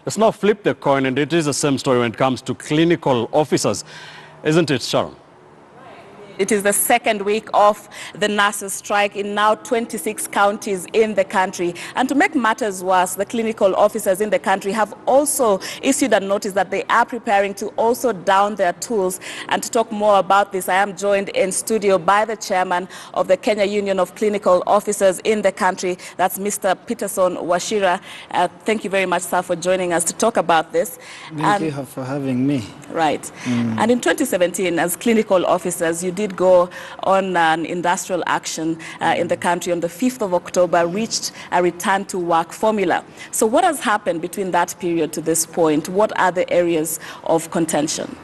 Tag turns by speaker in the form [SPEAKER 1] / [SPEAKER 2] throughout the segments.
[SPEAKER 1] Let's now flip the coin, and it is the same story when it comes to clinical officers, isn't it, Sharon?
[SPEAKER 2] It is the second week of the nurses' strike in now 26 counties in the country. And to make matters worse, the clinical officers in the country have also issued a notice that they are preparing to also down their tools. And to talk more about this, I am joined in studio by the chairman of the Kenya Union of Clinical Officers in the country. That's Mr. Peterson Wachira. Thank you very much, sir, for joining us to talk about this.
[SPEAKER 3] Thank you for having me.
[SPEAKER 2] Right. And in 2017, as clinical officers, you did go on an industrial action in the country on the 5th of October, reached a return to work formula. So what has happened between that period to this point? What are the areas of contention?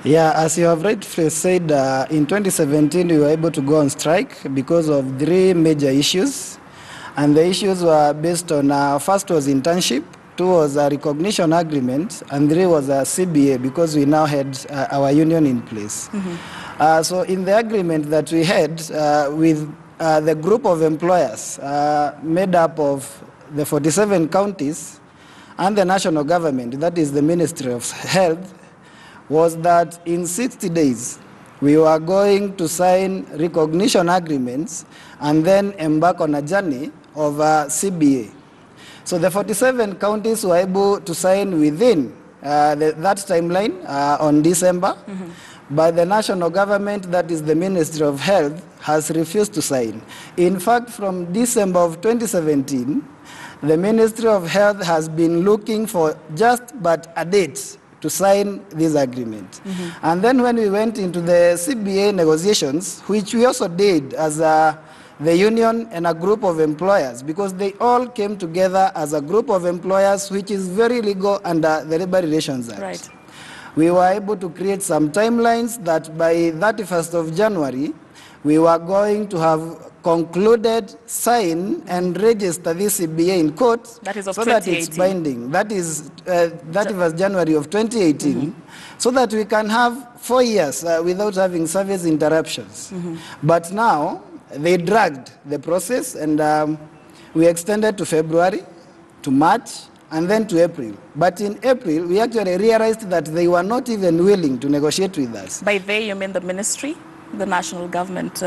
[SPEAKER 3] Yeah, as you have rightly said, in 2017 we were able to go on strike because of three major issues. And the issues were based on, first was internship, two was a recognition agreement, and three was a CBA, because we now had our union in place. So in the agreement that we had with the group of employers made up of the 47 counties and the national government, that is the Ministry of Health, was that in 60 days we were going to sign recognition agreements and then embark on a journey of a CBA. So the 47 counties were able to sign within that timeline on December. But the national government, that is the Ministry of Health, has refused to sign. In fact, from December of 2017, the Ministry of Health has been looking for just but a date to sign this agreement. And then when we went into the CBA negotiations, which we also did as the union and a group of employers, because they all came together as a group of employers, which is very legal under the Labor Relations Act.
[SPEAKER 2] Right.
[SPEAKER 3] We were able to create some timelines that by 31st of January, we were going to have concluded, sign, and register this CBA in court,
[SPEAKER 2] that is of
[SPEAKER 3] so
[SPEAKER 2] 2018.
[SPEAKER 3] that it's binding. That is 31st January of 2018, so that we can have 4 years without having service interruptions. But now, they dragged the process, and we extended to February, to March, and then to April. But in April, we actually realized that they were not even willing to negotiate with us.
[SPEAKER 2] By they, you mean the ministry, the national government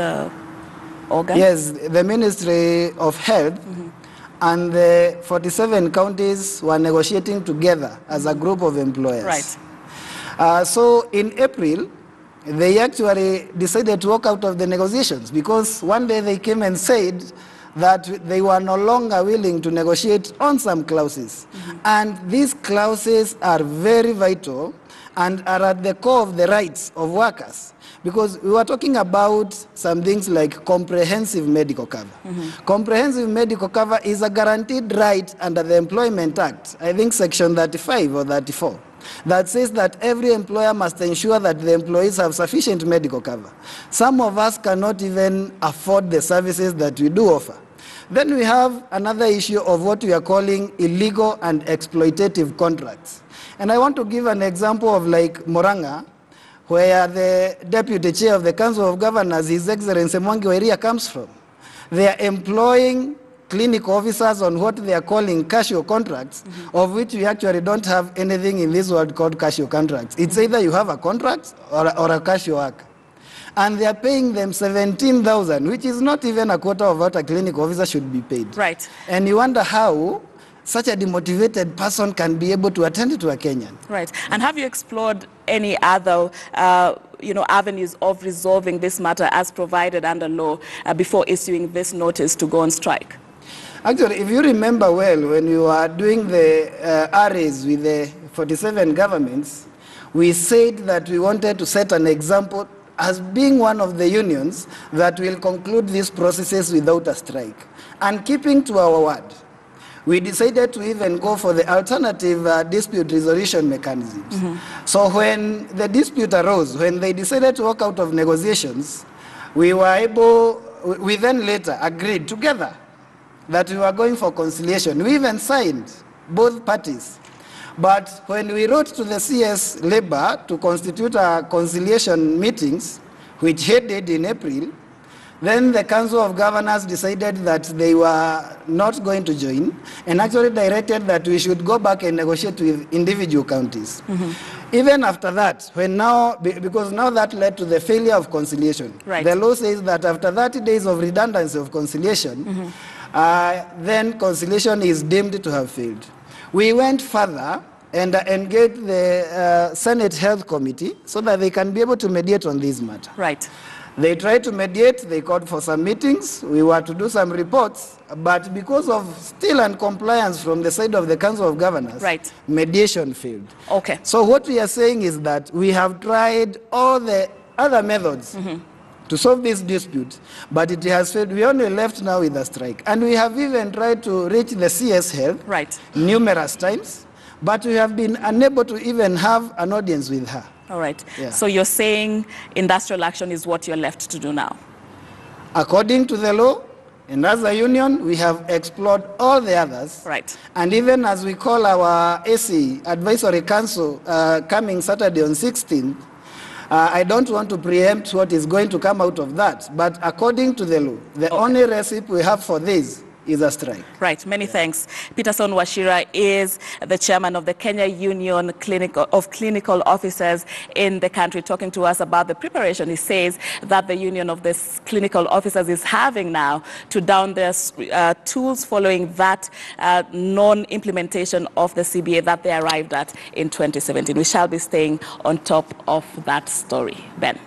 [SPEAKER 2] organ?
[SPEAKER 3] Yes, the Ministry of Health and the 47 counties were negotiating together as a group of employers.
[SPEAKER 2] Right.
[SPEAKER 3] So in April, they actually decided to walk out of the negotiations, because one day they came and said that they were no longer willing to negotiate on some clauses. And these clauses are very vital and are at the core of the rights of workers. Because we were talking about some things like comprehensive medical cover. Comprehensive medical cover is a guaranteed right under the Employment Act, I think section 35 or 34, that says that every employer must ensure that the employees have sufficient medical cover. Some of us cannot even afford the services that we do offer. Then we have another issue of what we are calling illegal and exploitative contracts. And I want to give an example of like Moranga, where the deputy chair of the Council of Governors, His Excellency Mwangi Wairia, comes from. They are employing clinical officers on what they are calling casual contracts, of which we actually don't have anything in this world called casual contracts. It's either you have a contract or a casual worker. And they are paying them 17,000, which is not even a quarter of what a clinical officer should be paid.
[SPEAKER 2] Right.
[SPEAKER 3] And you wonder how such a demotivated person can be able to attend to a Kenyan.
[SPEAKER 2] Right. And have you explored any other avenues of resolving this matter as provided under law before issuing this notice to go on strike?
[SPEAKER 3] Actually, if you remember well, when we were doing the arrays with the 47 governments, we said that we wanted to set an example as being one of the unions that will conclude these processes without a strike. And keeping to our word, we decided to even go for the alternative dispute resolution mechanisms. So when the dispute arose, when they decided to walk out of negotiations, we then later agreed together that we were going for conciliation. We even signed, both parties. But when we wrote to the CS Labor to constitute our conciliation meetings, which he did in April, Then the Council of Governors decided that they were not going to join and actually directed that we should go back and negotiate with individual counties. Even after that, because now that led to the failure of conciliation.
[SPEAKER 2] Right.
[SPEAKER 3] The law says that after 30 days of redundancy of conciliation, then conciliation is deemed to have failed. We went further and engaged the Senate Health Committee so that they can be able to mediate on this matter.
[SPEAKER 2] Right.
[SPEAKER 3] They tried to mediate, they called for some meetings, we were to do some reports, but because of still non-compliance from the side of the Council of Governors,
[SPEAKER 2] right,
[SPEAKER 3] mediation failed.
[SPEAKER 2] Okay.
[SPEAKER 3] So what we are saying is that we have tried all the other methods to solve this dispute, but it has failed. We only left now with a strike. And we have even tried to reach the CS Health
[SPEAKER 2] right,
[SPEAKER 3] numerous times, but we have been unable to even have an audience with her.
[SPEAKER 2] All right.
[SPEAKER 3] Yeah.
[SPEAKER 2] So you're saying industrial action is what you're left to do now?
[SPEAKER 3] According to the law, and as a union, we have explored all the others.
[SPEAKER 2] Right.
[SPEAKER 3] And even as we call our AC Advisory Council coming Saturday on 16th, I don't want to preempt what is going to come out of that. But according to the law, the only recipe we have for this is a strike.
[SPEAKER 2] Right. Many thanks. Peterson Wachira is the chairman of the Kenya Union of Clinical Officers in the country, talking to us about the preparation. He says that the Union of the Clinical Officers is having now to down their tools following that non-implementation of the CBA that they arrived at in 2017. We shall be staying on top of that story. Ben.